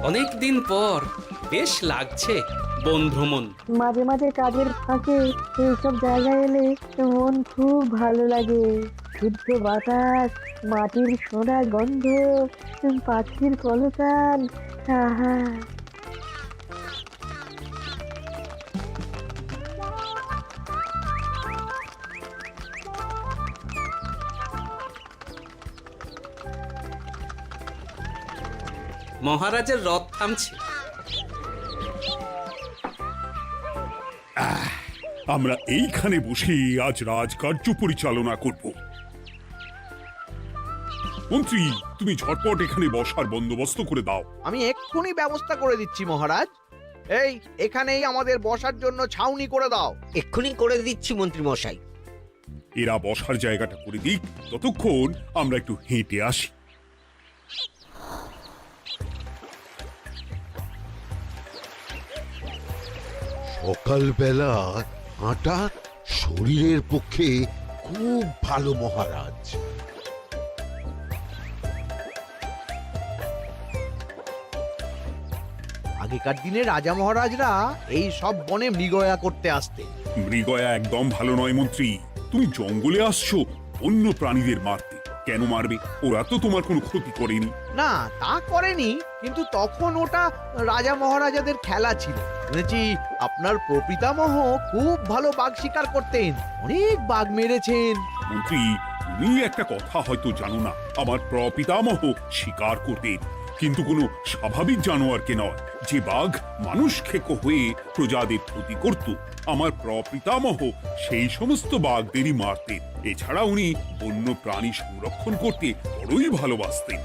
অনেক দিন পর বেশ লাগছে বন ভ্রমণ। মাঝে মাঝে কাজের ফাঁকে এইসব জায়গায় এলে মন খুব ভালো লাগে। শুদ্ধ বাতাস, মাটির সোনা গন্ধ, পাখির কলতান, আহা। মহারাজের রথ থামছে। আমরা এইখানে বসে আজ রাজকার্য পরিচালনা করব। মন্ত্রী, তুমি ঝটপট এখানে বসার বন্দোবস্ত করে দাও। আমি এক্ষুনি ব্যবস্থা করে দিচ্ছি মহারাজ। এই এখানেই আমাদের বসার জন্য ছাউনি করে দাও। এক্ষুনি করে দিচ্ছি মন্ত্রী মশাই। এরা বসার জায়গাটা করে দিক, ততক্ষণ আমরা একটু হেঁটে আসি। সকালবেলা হাঁটা শরীরের পক্ষে খুব ভালো মহারাজ। আগেকার দিনে রাজা মহারাজরা এই সব বনে মৃগয়া করতে আসতেন। মৃগয়া একদম ভালো নয় মন্ত্রী। তুমি জঙ্গলে আসছো অন্য প্রাণীদের মারতে। কেন মারবে? ওরা তো তোমার কোনো ক্ষতি করেনি। না, তা করেনি, কিন্তু তখন ওটা রাজা মহারাজাদের খেলা ছিল। শুনেছি আপনার প্রপিতামহ খুব ভালো বাঘ শিকার করতেন, অনেক বাঘ মেরেছেন। মন্ত্রী, তুমি একটা কথা হয়তো জানো না। আমার প্রপিতামহ শিকার করতেন, কিন্তু কোনো স্বাভাবিক জানোয়ারকে নয়। যে বাঘ মানুষ খেকো হয়ে প্রজাদের ক্ষতি করত, আমার প্রপিতামহ সেই সমস্ত বাঘদেরই মারতেন। এছাড়া উনি বন্য প্রাণী সংরক্ষণ করতে বড়ই ভালোবাসতেন।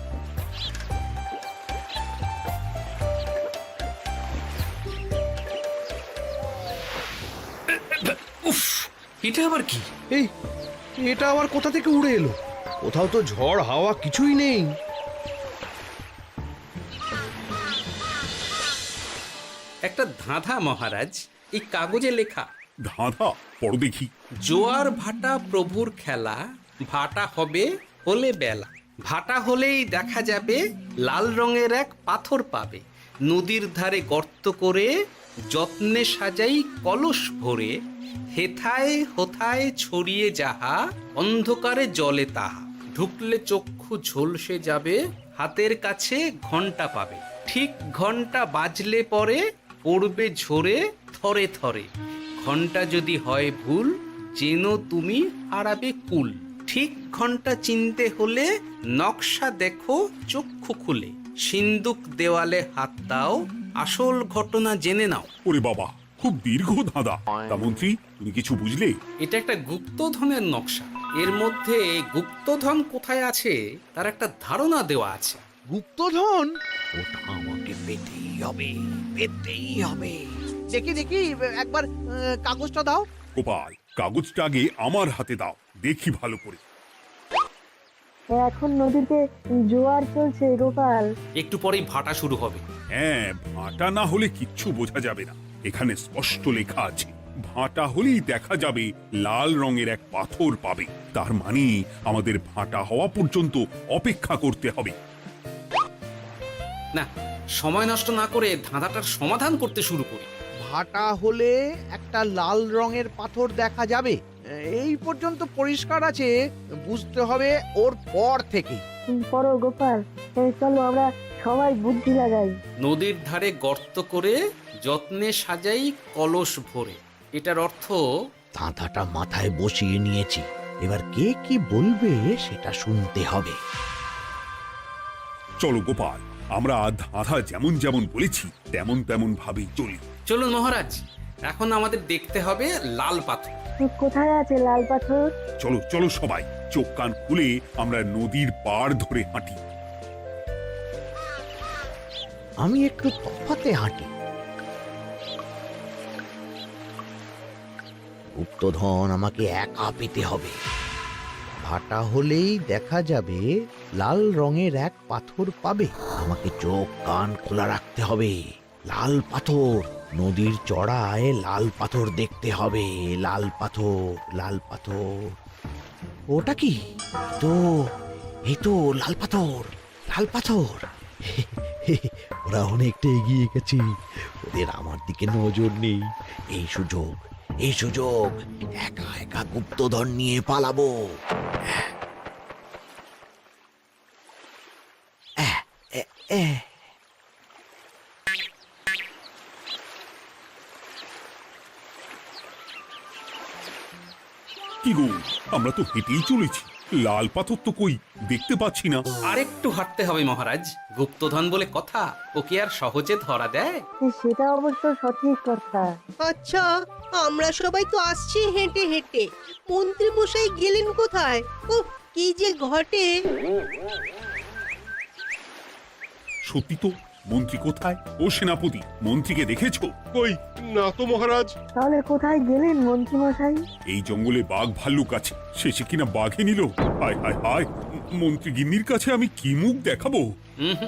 উফ, এটা আবার কি? এই এটা আবার কোথা থেকে উড়ে এলো? কোথাও তো ঝড় হাওয়া কিছুই নেই। একটা ধাঁধা মহারাজ, এই কাগজে লেখা। ধাঁধা? পড়ো দেখি। জোয়ার ভাটা প্রভুর খেলা, ভাটা হবে হলে বেলা। ভাটা হলেই দেখা যাবে লাল রঙের এক পাথর পাবে। নদীর ধারে গর্ত করে যত্নে সাজাই কলস ভরে। হেথায় হোথায় ছড়িয়ে যাহা, অন্ধকারে জলে তাহা। ঢুকলে চক্ষু ঝলসে যাবে, হাতের কাছে ঘন্টা পাবে। ঠিক ঘন্টা বাজলে পরে পড়বে ঝরে থরে থরে। ঘন্টা যদি হয় ভুল, যেন তুমি হারাবে কুল। ঠিক ঘন্টা চিনতে হলে নকশা দেখো চক্ষু খুলে। সিন্দুক দেওয়ালে হাত দাও, আসল ঘটনা জেনে নাও। ওরে বাবা, খুব দীর্ঘ ধাঁধা। তা মন্ত্রী, তুমি কিছু বুঝলে? এটা একটা গুপ্তধনের নকশা। এর মধ্যে গুপ্তধন কোথায় আছে তার একটা ধারণা দেওয়া আছে। গুপ্তধন? ওটা আমাকে পেতেই হবে, পেতেই হবে। দেখি দেখি, একবার কাগজটা দাও। গোপাল, কাগজটা আগে আমার হাতে দাও, দেখি ভালো করে। এখন নদীতে জোয়ার চলছে গোপাল। একটু পরেই ভাটা শুরু হবে। হ্যাঁ, ভাটা না হলে কিচ্ছু বোঝা যাবে না। এখানে স্পষ্ট লেখা আছে, ভাটা হলেই দেখা যাবে লাল রঙের এক পাথর পাবে। তার মানে আমাদের ভাটা হওয়া পর্যন্ত অপেক্ষা করতে হবে। না, সময় নষ্ট না করে ধাঁধাটার সমাধান করতে শুরু করি। ভাটা হলে একটা লাল রঙের পাথর দেখা যাবে, এই পর্যন্ত পরিষ্কার আছে। বুঝতে হবে ওর পর থেকে। পড়ো গোপাল, চলো আমরা সবাই বুদ্ধি লাগাই। নদীর ধারে গর্ত করে যত্নে সাজাই কলস ভরে। এটার অর্থ, ধাঁধাটা মাথায় বসিয়ে নিয়েছি, এবার কে কি বলবে সেটা শুনতে হবে। চলো গোপাল, আমরা ধাঁধা যেমন যেমন বলেছি তেমন তেমন ভাবেই চলি। চলুন মহারাজ, এখন আমাদের দেখতে হবে লাল পাথর। কোথায় আছে লাল পাথর? চলো চলো সবাই, চোখ কান খুলে আমরা নদীর পাড় ধরে হাঁটি। আমি একটু তফাতে হাঁটি। গুপ্তধন আমাকে একা পেতে হবে। ভাটা হলেই দেখা যাবে লাল রঙের এক পাথর পাবে। আমাকে চোখ কান খোলা রাখতে হবে। লাল পাথর, নদীর চড়ায় লাল পাথর দেখতে হবে। লাল পাথর, লাল পাথর। ওটা কি? এই তো লাল পাথর, লাল পাথর। ওরা অনেকটা এগিয়ে গেছে, ওদের আমার দিকে নজর নেই। এই সুযোগ, এই সুযোগ, একা একা গুপ্তধন নিয়ে পালাবো। আহ, এ- এ। কি গো, আমরা তো হেঁটেই চলেছি, লাল পাথর তো কই দেখতে পাচ্ছি না। আরেকটু হাঁটতে হবে মহারাজ, গুপ্তধন বলে কথা, ওকে আর সহজে ধরা দেয়? সেটা অবশ্য সঠিক কথা। আচ্ছা, আমরা সবাই তো আসছি হেঁটে হেঁটে, মন্ত্রী মশাই গেলেন কোথায়? ও কি যে ঘটে! সত্যি তো, মন্ত্রী কোথায়? ও সেনাপতি, মন্ত্রীকে দেখেছো? কই, না তো মহারাজ। তাহলে কোথায় গেলেন মন্ত্রী মশাই? এই জঙ্গলে বাঘ ভাল্লুক আছে, শেষে কিনা বাঘে নিল। হায় হায় হায়, মন্ত্রী গিন্নির কাছে আমি কি মুখ দেখাবো? হুম,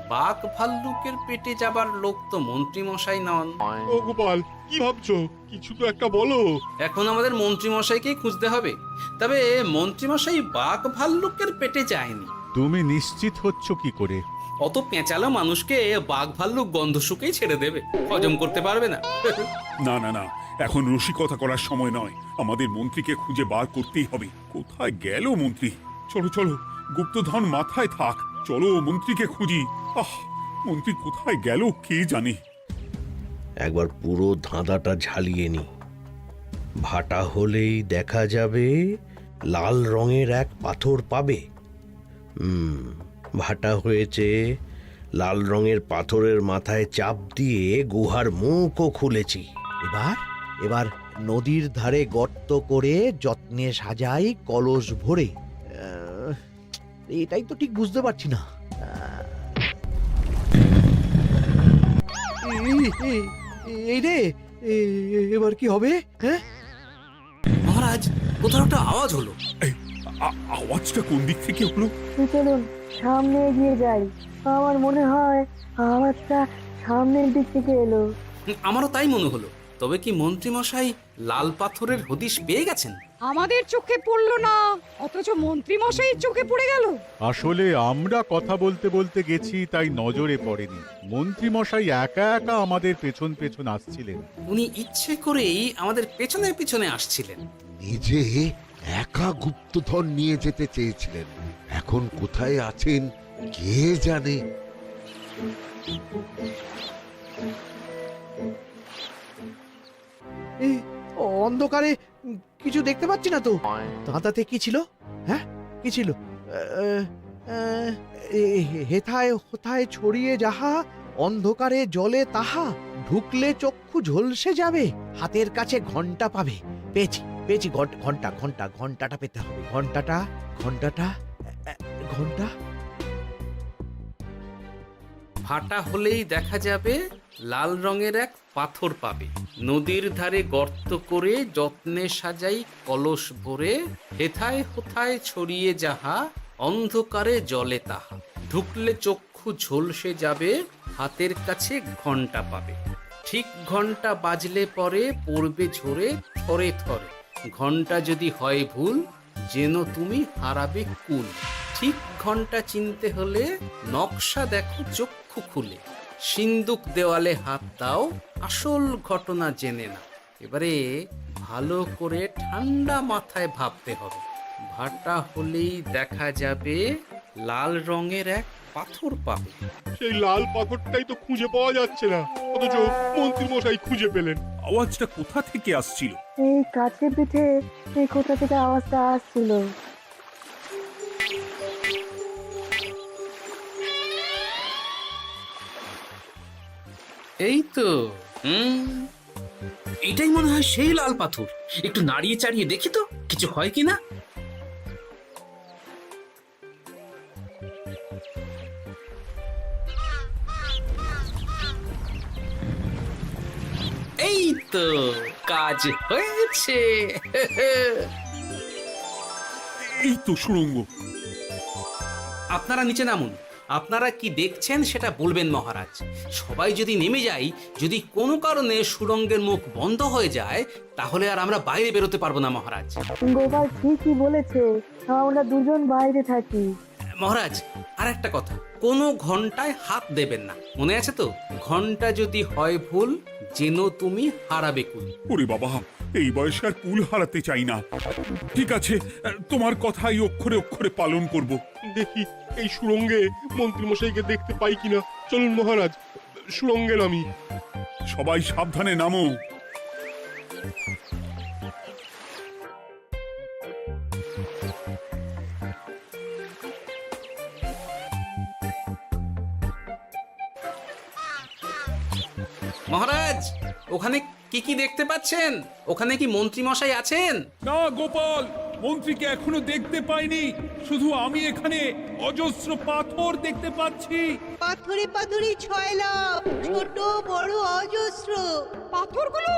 বাঘ ভাল্লুকের পেটে যাবার লোক তো মন্ত্রী মশাই নন। ও গোপাল, কি ভাবছো? কিছু তো একটা বলো। এখন আমাদের মন্ত্রী মশাইকেই খুঁজতে হবে। তবে মন্ত্রী মশাই বাঘ ভাল্লুকের পেটে যায়নি। তুমি নিশ্চিত হচ্ছ কি করে? অত পেঁচালো মানুষকে বাঘ ভাল্লুক গন্ধ শুকেই ছেড়ে দেবে, হজম করতে পারবে না। না না না, এখন রসিকতা করার সময় নয়, আমাদের মন্ত্রীকে খুঁজে বার করতেই হবে। কোথায় গেল মন্ত্রী? চলো চলো, গুপ্তধন মাথায় থাক, চলো মন্ত্রীকে খুঁজি। আহ, মন্ত্রী কোথায় গেল কে জানে। একবার পুরো ধাঁধাটা ঝালিয়ে নি। ভাটা হলেই দেখা যাবে লাল রঙের এক পাথর পাবে। ভাটা হয়েছে, লাল রঙের পাথরের মাথায় চাপ দিয়ে গুহার মুখও খুলেছি। এবার এবার নদীর ধারে গর্ত করে যত্নে সাজাই কলস ভরে। এটাই তো ঠিক বুঝতে পারছি না। এই রে, এবার কি হবে? হ্যাঁ, মহারাজ, কোথাও একটা আওয়াজ হলো। এই, আওয়াজটা কোন দিক থেকে হলো? চলুন সামনে এগিয়ে যাই। আমার মনে হয় আওয়াজটা সামনের দিক থেকে এলো। আমারও তাই মনে হলো। তবে কি মন্ত্রী মশাই লাল পাথরের হদিশ পেয়ে গেছেন? আমাদের চোখে পড়লো না, অথচ মন্ত্রী মশাইয়ের চোখে পড়ে গেল। আসলে আমরা কথা বলতে বলতে গেছি, তাই নজরে পড়েনি। মন্ত্রী মশাই একা একা আমাদের পেছন পেছন আসছিলেন। উনি ইচ্ছে করেই আমাদের পেছনে পেছনে আসছিলেন। নিজে একা গুপ্তধন নিয়ে যেতে চেয়েছিলেন, এখন কোথায় আছেন কে জানে। এই অন্ধকারে কিছু দেখতে পাচ্ছি না তো। ধাঁধাতে কি ছিল? হ্যাঁ, কি ছিল? হেথায় হোথায় ছড়িয়ে যাহা, অন্ধকারে জলে তাহা, ঢুকলে চক্ষু ঝলসে যাবে, হাতের কাছে ঘন্টা পাবে। পেয়েছি পেয়েছি, ঘন্টা ঘন্টা ঘন্টাটা পেতে হবে। ঘন্টাটা ঘন্টাটা ঘন্টা। ভাটা হলেই দেখা যাবে লাল রঙের এক পাথর পাবে, নদীর ধারে গর্ত করে যত্নে সাজাই কলস ভরে, হেথায় হোথায় ছড়িয়ে যাহা, অন্ধকারে জলে তাহা, ঢুকলে চক্ষু ঝলসে যাবে, হাতের কাছে ঘন্টা পাবে। ঠিক ঘন্টা বাজলে পরে পড়বে ঝরে থরে থরে, ঘন্টা যদি হয় ভুল যেন তুমি হারাবে কুল। ঠিক ঘন্টা চিনতে হলে নকশা দেখো চক্ষু খুলে, সিন্দুক দেওয়ালে হাত দাও আসল ঘটনা জেনে না। এবারে ভালো করে ঠান্ডা মাথায় ভাবতে হবে। ভাটা হলেই দেখা যাবে লাল রঙের এক পাথর পাবে। সেই লাল পাথরটাই তো খুঁজে পাওয়া যাচ্ছে না, অথচ মন্ত্রী মশাই খুঁজে পেলেন। আওয়াজটা কোথা থেকে আসছিল? এই কাছে পিঠে এই কোথা থেকে আওয়াজটা আসছিল। এই তো, এটাই মনে হয় সেই লাল পাথর। একটু নাড়িয়ে চাড়িয়ে দেখি তো কিছু হয় কিনা। এই তো, কাজ হয়েছে। এই তো সুড়ঙ্গ। আপনারা নিচে নামুন। আপনারা কি দেখছেন সেটা বলবেন মহারাজ। সবাই যদি নেমে যাই, যদি কোনো কারণে সুড়ঙ্গের মুখ বন্ধ হয়ে যায়, তাহলে আর আমরা বাইরে বেরোতে পারবো না মহারাজ। গোপাল ঠিকই বলেছে, আমরা দুজন বাইরে থাকি। মহারাজ, আর একটা কথা, কোনো ঘন্টায় হাত দেবেন না, মনে আছে তো? ঘন্টা যদি হয় ভুল, যেন তুমি হারাবে কুল। ওরে বাবা, এই বয়সে আর কুল হারাতে চাই না। ঠিক আছে, তোমার কথাই অক্ষরে অক্ষরে পালন করব। দেখি এই সুরঙ্গে মন্ত্রীমশাইকে দেখতে পাই কিনা। চলুন মহারাজ, সুরঙ্গে নামি। সবাই সাবধানে নামো। মহারাজ, ওখানে কি কি দেখতে পাচ্ছেন? ওখানে কি মন্ত্রী মশাই আছেন? না গোপাল, মন্ত্রীকে এখনো দেখতে পাইনি। শুধু আমি এখানে অজস্র পাথর দেখতে পাচ্ছি। পাথরে পাথরে ছয়লাভ, ছোট বড় অজস্র। পাথরগুলো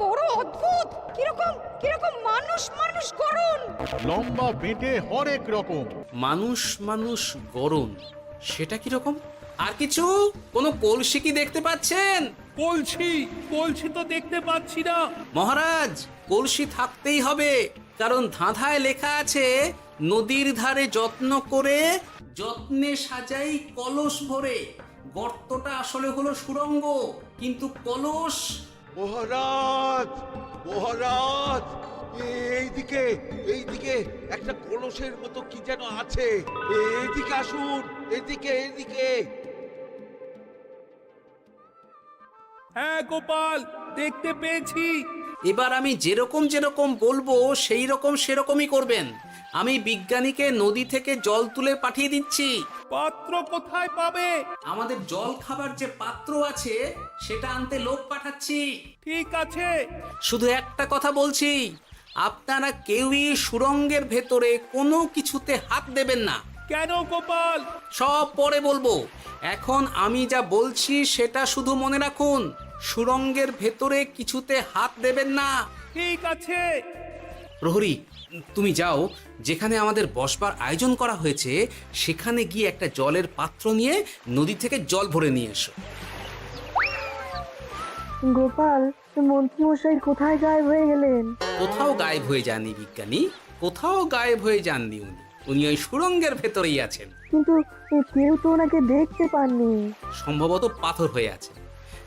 বড় অদ্ভুত, কিরকম কিরকম মানুষ মানুষ গড়ন। লম্বা বেঁটে হরেক রকম। মানুষ মানুষ গরম, সেটা কি রকম? আর কিছু? কোনো কলসি কি দেখতে পাচ্ছেন? কলসি তো দেখতে পাচ্ছি না। মহারাজ, কলসি থাকতেই হবে, কারণ ধাঁধায় লেখা আছে নদীর ধারে যত্ন করে যত্নে সাজাই কলস ভরে। গর্তটা আসলে হলো সুড়ঙ্গ, কিন্তু কলস। মহারাজ, মহারাজ, এইদিকে এইদিকে একটা কলসের মতো কি যেন আছে। এইদিকে আসুন, এদিকে এদিকে। হ্যাঁ গোপাল, দেখতে পেয়েছি। এবার আমি যেরকম যেরকম বলবো সেই রকম সেরকমই করবেন। আমি বিজ্ঞানীকে নদী থেকে জল তুলে পাঠিয়ে দিচ্ছি। পাত্র কোথায় পাবে? আমাদের জল খাবার যে পাত্র আছে সেটা আনতে লোক পাঠাচ্ছি। ঠিক আছে। শুধু একটা কথা বলছি, আপনারা কেউই সুড়ঙ্গের ভেতরে কোনো কিছুতে হাত দেবেন না। কেন গোপাল? সব পরে বলবো, এখন আমি যা বলছি সেটা শুধু মনে রাখুন। সুড়ঙ্গের ভেতরে কিছুতে হাত দেবেন না। ঠিক আছে। প্রহরী, তুমি যাও, যেখানে আমাদের বসবার আয়োজন করা হয়েছে সেখানে গিয়ে একটা জলের পাত্র নিয়ে নদী থেকে জল ভরে নিয়ে এসো। গোপাল, মন্ত্রীমশাই কোথায় গায়েব হয়ে গেলেন? কোথাও গায়েব হয়ে যাননি বিজ্ঞানী, কোথাও গায়েব হয়ে যাননি উনি। উনি ওই সুড়ঙ্গের ভেতরেই আছেন। কিন্তু কেউ তো ওনাকে দেখতে পাননি। সম্ভবত পাথর হয়ে আছে।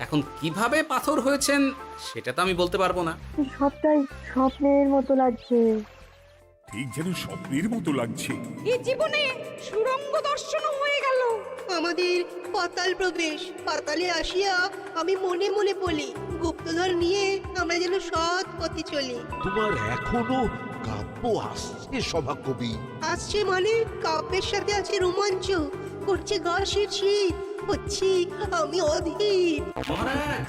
এখন কিভাবে পাথর হয়েছেন সেটা তো আমি বলতে পারবো না। সবটাই স্বপ্নের মতো লাগছে। ঠিক যেন স্বপ্নের মতো লাগছে। এই জীবনে সুরঙ্গ দর্শন হয়ে গেল। আমাদের পাতাল প্রবেশ। পাতালে আসিয়া আমি মনে মনে বলি, গুপ্তধন নিয়ে আমরা যেন সৎ পথে চলি। তোমার এখনো কাব্য আসছে সভাকবি? আসছে মানে কাব্যের সাথে আছে রোমাঞ্চ, করছে গা শীত, হচ্ছি আমি অধীর। মহারাজ,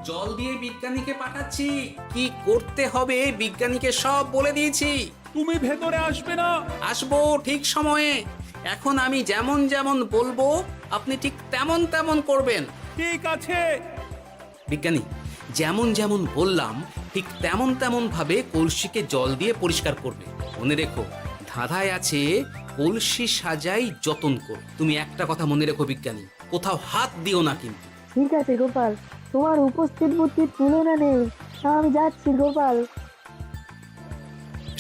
জল দিয়ে বিজ্ঞানীকে পাঠাচ্ছি। কি করতে হবে বিজ্ঞানীকে সব বলে দিয়েছি। তুমি ভেতরে আসবে না? আসবো ঠিক সময়ে। এখন আমি যেমন যেমন বলবো আপনি ঠিক তেমন তেমন করবেন। ঠিক আছে। বিজ্ঞানী, যেমন যেমন বললাম ঠিক তেমন তেমন ভাবে কলসিকে জল দিয়ে পরিষ্কার করবে। মনে রেখো, ধাঁধায় আছে কলসি সাজাই যতন কর। তুমি একটা কথা মনে রেখো বিজ্ঞানী, কোথাও হাত দিও না কিন্তু। ঠিক আছে গোপাল, তোমার উপস্থিত বুদ্ধির তুলনা নেই। আমি যাচ্ছি গোপাল।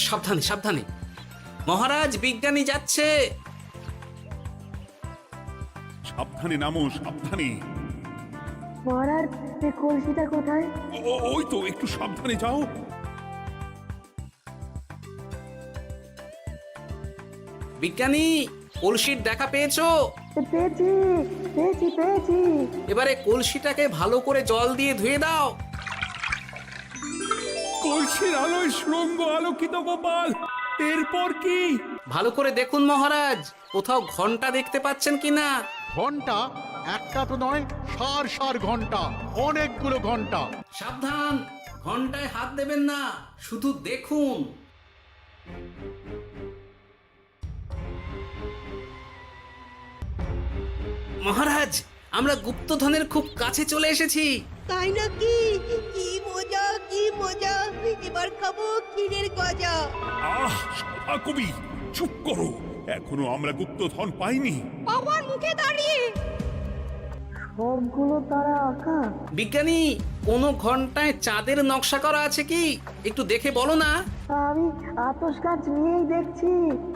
সাবধানে সাবধানে। মহারাজ, বিজ্ঞানী যাচ্ছে। সাবধানে নামো, সাবধানে। মহারাজ, এই কলসিটা কোথায়? ওই তো, একটু সাবধানে যাও। বিজ্ঞানী, কলসির দেখা পেয়েছো? পেয়েছি পেয়েছি পেয়েছি। এবারে কলসিটাকে ভালো করে জল দিয়ে ধুয়ে দাও। কলসির আলোয় সুড়ঙ্গ আলোকিত গোপাল। এরপর কি? ভালো করে দেখুন মহারাজ, কোথাও ঘন্টা দেখতে পাচ্ছেন কিনা। ঘন্টা একটা তো নয়, সার সার ঘন্টা, অনেকগুলো ঘন্টা। সাবধান, ঘন্টায় হাত দেবেন না, শুধু দেখুন। মহারাজ, আমরা গুপ্তধনের খুব কাছে চলে এসেছি। তাই নাকি? কি মজা কি মজা, এবার খাবো ক্ষীরের গজা। আহ, সভাকবি চুপ করো। এখনো আমরা গুপ্তধন পাইনি। পাওয়ার মুখে দাঁড়িয়ে। সবগুলো তারা আঁকা। বিজ্ঞানী, কোন ঘন্টায় চাঁদের নকশা করা আছে কি? একটু দেখে বলো না। আমি আতস কাজ নিয়েই দেখছি,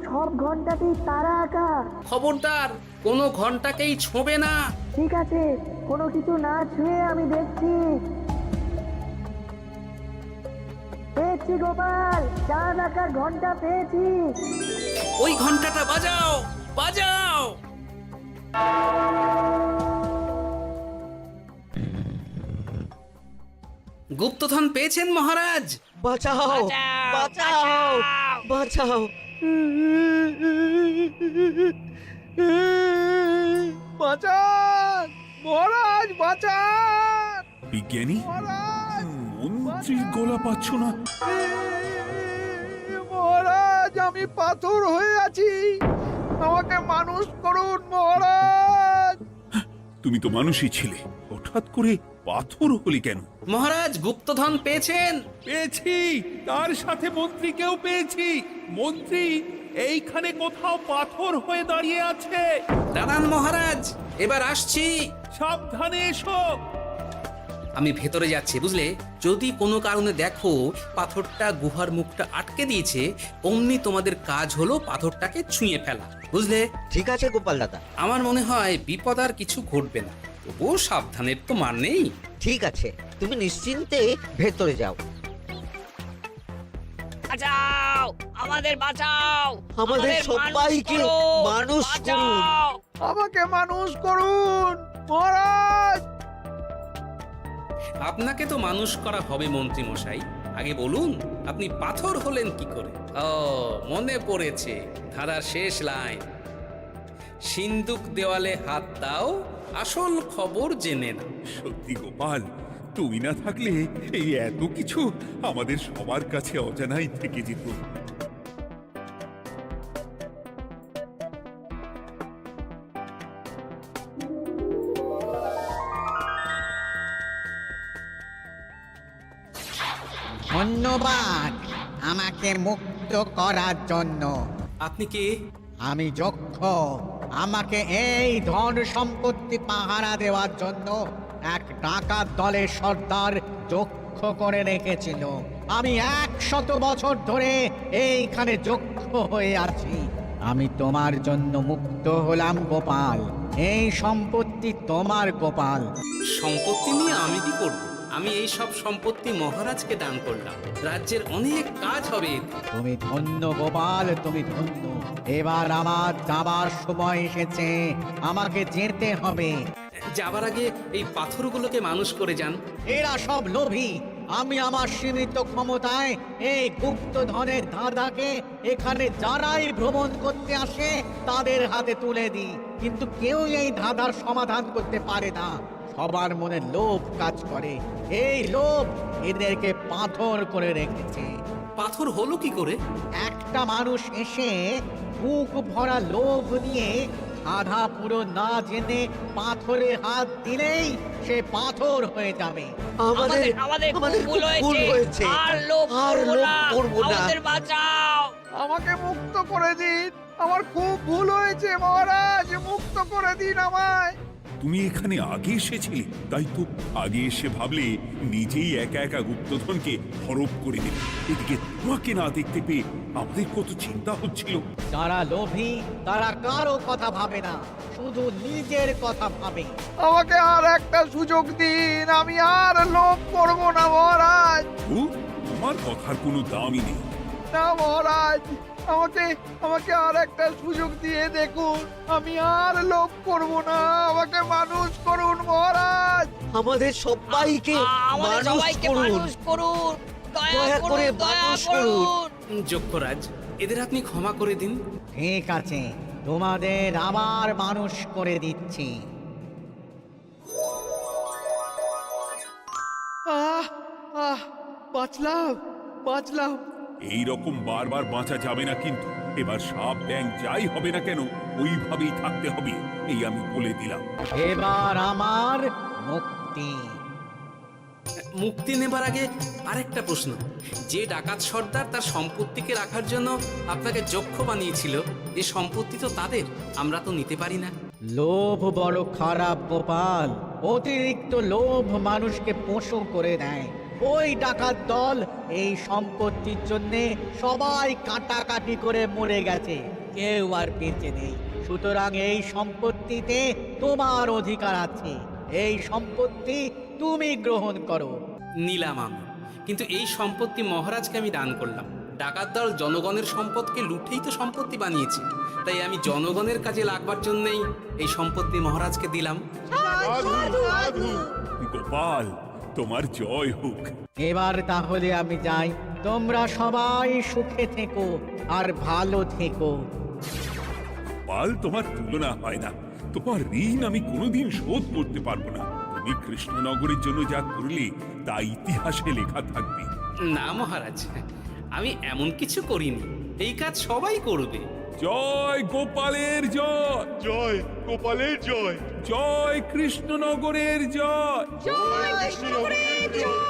সব ঘন্টাতেই তারা আঁকা। খবরদার, কোনো ঘন্টাকেই ছোঁবে না। ঠিক আছে, কোনো কিছু না ছুঁয়ে আমি দেখছি। পেয়েছি গোপাল, চাঁদ আঁকার ঘন্টা পেয়েছি। ওই ঘন্টাটা বাজাও, বাজাও। গুপ্তধন পেয়েছেন মহারাজ? বাঁচাও, বাঁচাও, বাঁচাও। বাঁচান মহারাজ, বাঁচান বিজ্ঞানী, মহারাজ, মন্ত্রীর গলা পাচ্ছ না? মহারাজ, আমি পাথর হয়ে আছি, আমাকে মানুষ করুন মহারাজ। তুমি তো মানুষই ছিলে, হঠাৎ করে পাথর হলি কেন? মহারাজ, গুপ্তধন পেয়েছেন? পেয়েছি, তার সাথে মন্ত্রীকেও পেয়েছি। মন্ত্রী এইখানে কোথাও পাথর হয়ে দাঁড়িয়ে আছে। দাঁড়ান মহারাজ, এবার আসছি। সাবধানে এসো। আমি ভেতরে যাচ্ছি, বুঝলে? যদি কোনো কারণে দেখো পাথরটা গুহার মুখটা আটকে দিয়েছে, অমনি তোমাদের কাজ হলো পাথরটাকে ছুঁয়ে ফেলা, বুঝলে? ঠিক আছে গোপাল দাদা। আমার মনে হয় বিপদ আর কিছু ঘটবে না, তবুও সাবধানের তো মান নেই। ঠিক আছে, তুমি নিশ্চিন্তে ভেতরে যাও। বাঁচাও, আমাদের বাঁচাও, আমাদের সবাইকে মানুষ করুন। আমাকে মানুষ করুন মহারাজ। আপনাকে তো মানুষ করা হবে মন্ত্রী মশাই। আগে বলুন, আপনি পাথর হলেন কি করে? ও, মনে পড়েছে, ধারার শেষ লাইন, সিন্দুক দেওয়ালে হাত দাও, আসল খবর জেনে না। সত্যি গোপাল, তুমি না থাকলে এই এত কিছু আমাদের সবার কাছে অজানাই থেকে যেত। ধন্যবাদ আমাকে মুক্ত করার জন্য। আপনি কে? আমি যক্ষ। আমাকে এই ধন সম্পত্তি পাহারা দেওয়ার জন্য এক ডাকাত দলের সর্দার যক্ষ করে রেখেছিল। আমি 100 বছর ধরে এইখানে যক্ষ হয়ে আছি। আমি তোমার জন্য মুক্ত হলাম গোপাল। এই সম্পত্তি তোমার গোপাল। সম্পত্তি নিয়ে আমি কি করব? আমি এই সব সম্পত্তি মহারাজকে দান করলাম, রাজ্যের অনেক কাজ হবে। তুমি ধন্য গোপাল, তুমি ধন্য। এবার আমার যাবার সময় এসেছে, আমাকে যেতে হবে। যাবার আগে এই পাথরগুলোকে মানুষ করে যান। এরা সব লোভী। আমি আমার সীমিত ক্ষমতায় এই গুপ্তধনের ধাঁধাকে এখানে যারাই ভ্রমণ করতে আসে তাদের হাতে তুলে দিই, কিন্তু কেউ এই ধাঁধার সমাধান করতে পারে না। সবার মনে লোভ কাজ করে, এই লোভ এদেরকে পাথর করে রেখেছে। পাথর হলো কি করে? একটা মানুষ এসে বুক ভরা লোভ নিয়ে আধা পুরো না জেনে পাথরে হাত দিলেই সে পাথর হয়ে যাবে। আমাদের আমাদের খুব ভুল হয়েছে, আর লোভ করব না। আমাদের বাঁচাও। আমাকে মুক্ত করে দিন, আমার খুব ভুল হয়েছে মহারাজ, মুক্ত করে দিন আমায়। তুমি এখানে আগে এসেছিলে, তাই তো আগে এসে ভাবলে নিজেই একা একা গুপ্তধনকে হরপ করে দেবে। এদিকে তোমাকে না দেখতে পেয়ে আমাদের কত চিন্তা হচ্ছিল। যারা লোভী তারা কারো কথা ভাবে না, শুধু নিজের কথা ভাবে। আমাকে আর একটা সুযোগ দিন, আমি আর লোভ করব না মহারাজ। তোমার কথার কোনো দামই নেই। না মহারাজ, আমাকে আমাকে আর একটা সুযোগ দিয়ে দেখুন, আমি আর লোভ করব না, আমাকে মানুষ করুন মহারাজ। আমাদের সবাইকে মানুষ করুন, দয়া করে মানুষ করুন। যক্ষরাজ, এদের আপনি ক্ষমা করে দিন। ঠিক আছে, তোমাদের আবার মানুষ করে দিচ্ছি। বাঁচলাম, বাঁচলাম। এই রকম বারবার বাঁচা যাবে না, কিন্তু এবার সাপ ব্যাং যাই হবে না কেন ওইভাবেই থাকতে হবে, এই আমি বলে দিলাম। এবার আমার মুক্তি। মুক্তি নেবার আগে আরেকটা প্রশ্ন, যে ডাকাত সর্দার তার সম্পত্তিকে রাখার জন্য আপনাকে যক্ষ বানিয়েছিল, এই সম্পত্তি তো তাদের, আমরা তো নিতে পারি না। লোভ বড় খারাপ গোপাল। অতিরিক্ত লোভ মানুষকে পশু করে দেয়। ওই ডাকাত দল এই সম্পত্তির জন্য সবাই কাটাকাটি করে মরে গেছে, কেউ আর বেঁচে নেই। সুতরাং এই সম্পত্তিতে তোমার অধিকার আছে, এই সম্পত্তি তুমি গ্রহণ করো। নিলাম আমি, কিন্তু এই সম্পত্তি মহারাজকে আমি দান করলাম। ডাকাত দল জনগণের সম্পদকে লুঠেই তো সম্পত্তি বানিয়েছে, তাই আমি জনগণের কাজে লাগবার জন্যই এই সম্পত্তি মহারাজকে দিলাম। গোপাল, তোমার জয় হোক। এবার তাহলে আমি যাই, তোমরা সবাই সুখে থেকো আর ভালো থেকো। গোপাল, তোমার তুলনা হয় না। তোমার ঋণ আমি কোনোদিন শোধ করতে পারবো না। তুমি কৃষ্ণনগরের জন্য যা করলে তা ইতিহাসে লেখা থাকবে। না মহারাজ, আমি এমন কিছু করিনি, এই কাজ সবাই করবে। জয় গোপালের জয়, জয় গোপালের জয়, জয় কৃষ্ণনগরের জয়। জয় কৃষ্ণনগরের জয়।